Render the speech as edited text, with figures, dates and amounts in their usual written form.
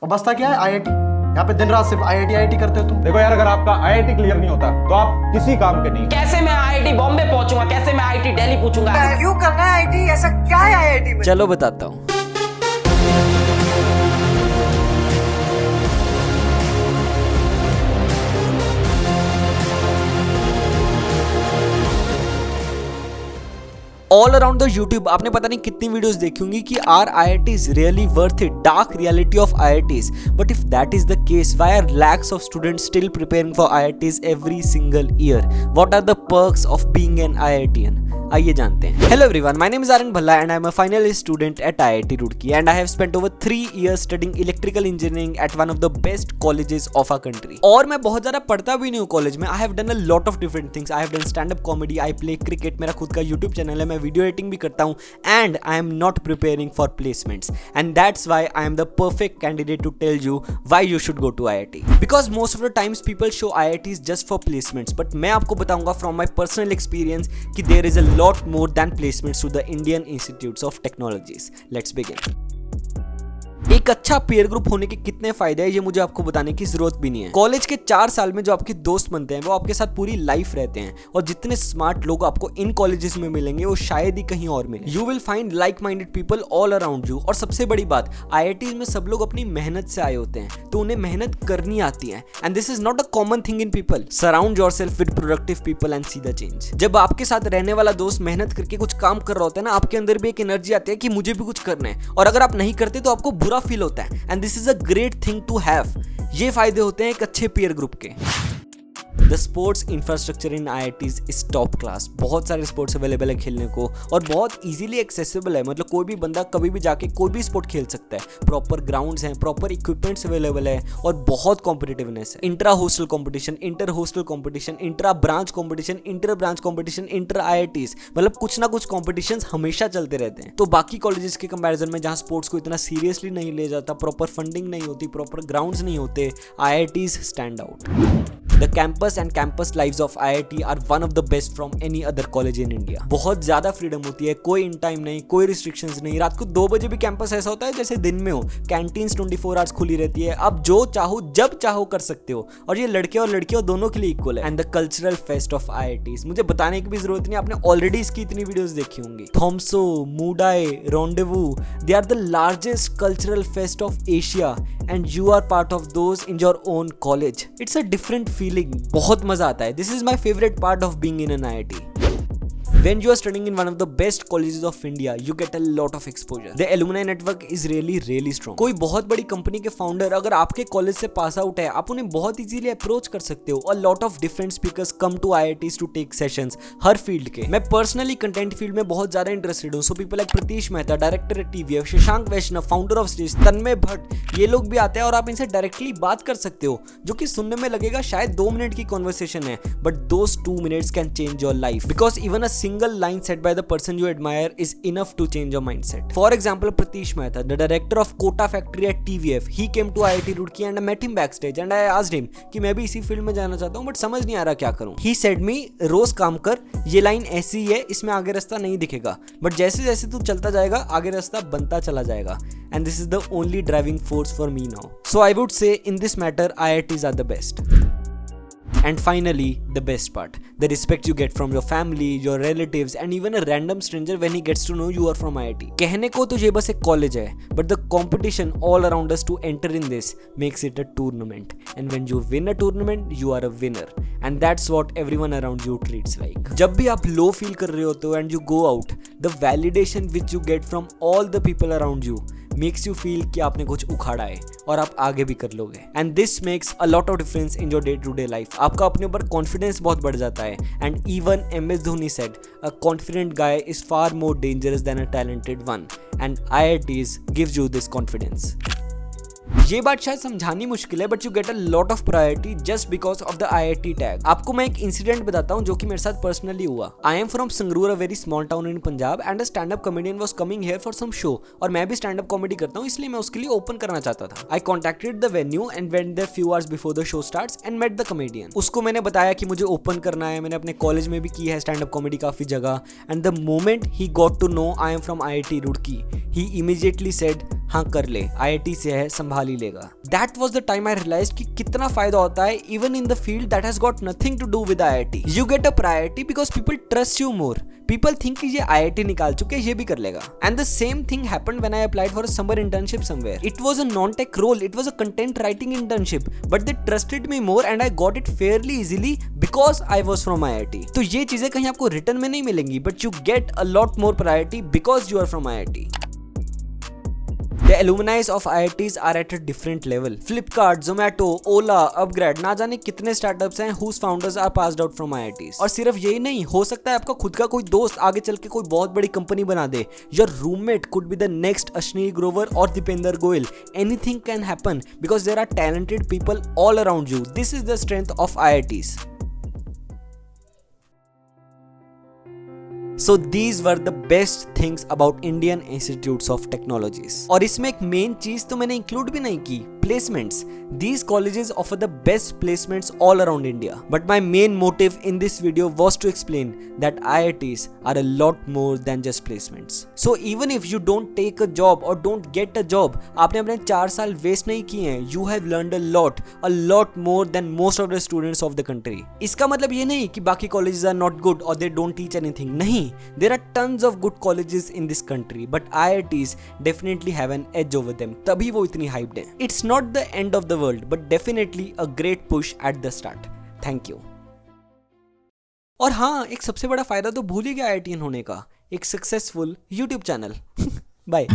और बसता क्या है आईआईटी। यहाँ पे दिन रात सिर्फ आईआईटी करते हो तुम। देखो यार, अगर आपका आईआईटी क्लियर नहीं होता तो आप किसी काम के नहीं। कैसे मैं आईआईटी बॉम्बे पहुंचूंगा, कैसे मैं आईआईटी दिल्ली पहुंचूंगा? क्यों करना है आईआईटी? ऐसा क्या है आईआईटी में? चलो बताता हूँ। ऑल अराउंड द यूट्यूब आपने पता नहीं कितनी वीडियोस देखी होंगी कि are IITs really worth it, dark reality of IITs. But if that is the case, why are lakhs of students still preparing for IITs every single year? What are the perks of being an IITian? आइए जानते हैं। Hello everyone, my name is Aryan Bhalla and I am a final year student at IIT Roorkee and I have spent over 3 years studying electrical engineering at one of the best colleges of our country. और मैं बहुत ज्यादा पढ़ता भी नहीं हूँ college में। I have done a lot of different things. I have done stand-up comedy, I play cricket, मेरा खुद का YouTube चैनल है, मैं वीडियो एडिटिंग भी करता हूँ and I am not preparing for placements. And that's why I am the perfect candidate to tell you why you should go to IIT. Because most of the times people show IITs just for placements, but मैं आपको बताऊंगा from my personal experience कि there is a lot more than placements to the Indian Institutes of Technologies. Let's begin. एक अच्छा peer group होने के कितने फायदे हैं ये मुझे आपको बताने की जरूरत भी नहीं है। कॉलेज के 4 साल में जो आपके दोस्त बनते हैं वो आपके साथ पूरी लाइफ रहते हैं, और जितने स्मार्ट लोग आपको इन कॉलेजेस में मिलेंगे वो शायद ही कहीं और मिले। You will find like minded people all around you. और सबसे बड़ी बात, IITs में सब लोग अपनी मेहनत से आए होते हैं, तो उन्हें मेहनत करनी आती है। And this is not a common thing in people. Surround yourself with productive people and see the change. जब आपके साथ रहने वाला दोस्त मेहनत करके कुछ काम कर रहा होता है ना, आपके अंदर भी एक एनर्जी आती है कि मुझे भी कुछ करना है, और अगर आप नहीं करते तो आपको बुरा फील होता है। And this is a great thing to have. ये फायदे होते हैं एक अच्छे पीयर ग्रुप के। The sports infrastructure in IITs is top class. बहुत सारे स्पोर्ट्स अवेलेबल है खेलने को, और बहुत इजीली एक्सेसिबल है। मतलब कोई भी बंदा कभी भी जाके कोई भी स्पोर्ट खेल सकता है। प्रॉपर ग्राउंड्स हैं, प्रॉपर इक्विपमेंट्स अवेलेबल है, और बहुत कॉम्पिटिटिवनेस है। Intra hostel competition, inter hostel competition, intra branch competition, inter branch competition, inter IITs, मतलब कुछ ना कुछ कॉम्पिटिशन हमेशा चलते रहते हैं। तो बाकी कॉलेजेस के कंपेरिजन में जहाँ स्पोर्ट्स को इतना सीरियसली नहीं लिया जाता, प्रॉपर फंडिंग नहीं होती, प्रॉपर ग्राउंड्स नहीं होते, IITs stand out. The campus and campus lives of IIT are one of the best from any other college in India. बहुत ज्यादा फ्रीडम होती है, कोई इन टाइम नहीं, कोई रिस्ट्रिक्शंस नहीं। रात को 2 बजे भी कैंपस ऐसा होता है जैसे दिन में हो। कैंटीन्स 24 आवर्स खुली रहती है, आप जो चाहो जब चाहो कर सकते हो, और ये लड़के और लड़कियों दोनों के लिए इक्वल है। And the cultural fest of IITs, मुझे बताने की भी जरूरत नहीं, आपने ऑलरेडी इसकी इतनी वीडियोस देखी होंगी। Thomso, Moodi, Rendezvous, they are the largest cultural fest of Asia, and you are part of those in your own college. It's a different feeling, बहुत मजा आता है। This is my favourite part of being in an IIT. When you are studying in one of the best colleges of India, you get a lot of exposure. The alumni network is really strong. कोई बहुत बड़ी company के founder अगर आपके college से pass out है, आप उन्हें बहुत इजीली अप्रोच कर सकते हो। A lot of different speakers come to IITs to take sessions, her field के। मैं पर्सनली कंटेंट फील्ड में बहुत ज्यादा इंटरेस्टेड हूँ। So people like Pratish Mehta, director at TVF, Shashank Vaishnav, founder of Stage, Tanmay Bhat, ये लोग भी आते हैं, और आप इनसे डायरेक्टली बात कर सकते हो, जो कि सुनने में लगेगा शायद 2 मिनट की कॉन्वर्सेशन है, but those 2 minutes can change your life, because even a single line said by the person you admire is enough to change your mindset. For example, Pratish Mehta, the director of Kota factory at TVF, he came to IIT Roorkee and I met him backstage and I asked him कि मैं भी इसी field में जाना चाहता हूँ, but समझ नहीं आ रहा क्या करूँ। He said me, रोज काम कर, ये लाइन ऐसी है, इसमें आगे रास्ता नहीं दिखेगा, बट जैसे जैसे तू चलता जाएगा आगे रास्ता बनता चला जाएगा। And this is the only driving force for me now. So I would say in this matter IITs are the best. And finally, the best part, the respect you get from your family, your relatives, and even a random stranger when he gets to know you are from IIT. कहने को तो ये बस एक college है, but the competition all around us to enter in this makes it a tournament. And when you win a tournament, you are a winner. And that's what everyone around you treats like. जब भी आप low feel कर रहे होते हो and you go out, the validation which you get from all the people around you makes you feel कि आपने कुछ उखाड़ा है और आप आगे भी कर लोगे। And this makes a lot of difference in your day-to-day life. आपका अपने ऊपर कॉन्फिडेंस बहुत बढ़ जाता है। And even MS Dhoni said, a confident guy is far more dangerous than a talented one. And IITs gives you this confidence. ये बात शायद समझानी मुश्किल है, but you get a lot of priority just because of the IIT tag. आपको मैं एक incident बताता हूँ जो कि मेरे साथ पर्सनली हुआ। I am from Sangrur, a very small town in Punjab, and a stand up comedian was coming here for some show. और मैं भी स्टैंड अप कॉमेडी करता हूँ, इसलिए मैं उसके लिए ओपन करना चाहता था। I contacted the venue and went there few hours before the show starts and met the comedian. उसको मैंने बताया कि मुझे ओपन करना है, मैंने अपने कॉलेज में भी की है स्टैंड अप कॉमेडी काफी जगह। And the moment he got to know I am from IIT Roorkee, he immediately said हाँ कर ले, IIT से है, संभाल ही लेगा। That was the time I realize कि कितना फायदा होता है even in the field that has got nothing to do with IIT। You get a priority because people trust you more. People think कि ये IIT निकाल चुके, ये भी कर लेगा। And the same thing happened when I applied for a summer internship somewhere. It was a non-tech role, it was a content writing internship, but they trusted me more and I got it fairly easily because I was from IIT। तो ये चीजें कहीं आपको return में नहीं मिलेंगी, but you get a lot more priority because you are from IIT। The alumni of IITs are at a different level. Flipkart, Zomato, Ola, Upgrad, ना जाने कितने स्टार्टअप्स हैं whose founders are passed out from IITs। और सिर्फ यही नहीं, हो सकता है आपका खुद का कोई दोस्त आगे चल के कोई बहुत बड़ी कंपनी बना दे। Your roommate could be the next Ashni Grover or Dipender Goyal। Anything can happen because there are talented people all around you। This is the strength of IITs। So these were the best things about Indian Institutes of Technologies। और इसमें एक main चीज तो मैंने include भी नहीं की, placements। These colleges offer the best placements all around India। But my main motive in this video was to explain that IITs are a lot more than just placements। So even if you don't take a job or don't get a job, आपने अपने 4 साल waste नहीं किए हैं, you have learned a lot more than most of the students of the country। इसका मतलब ये नहीं कि बाकी colleges are not good or they don't teach anything। नहीं, there are tons of good colleges in this country, but IITs definitely have an edge over them। तभी वो इतनी hyped है। It's not the end of the world, but definitely a great push at the start। Thank you। और हाँ, एक सबसे बड़ा फायदा तो भूल ही गया IITian होने का, एक सक्सेसफुल YouTube चैनल। बाय।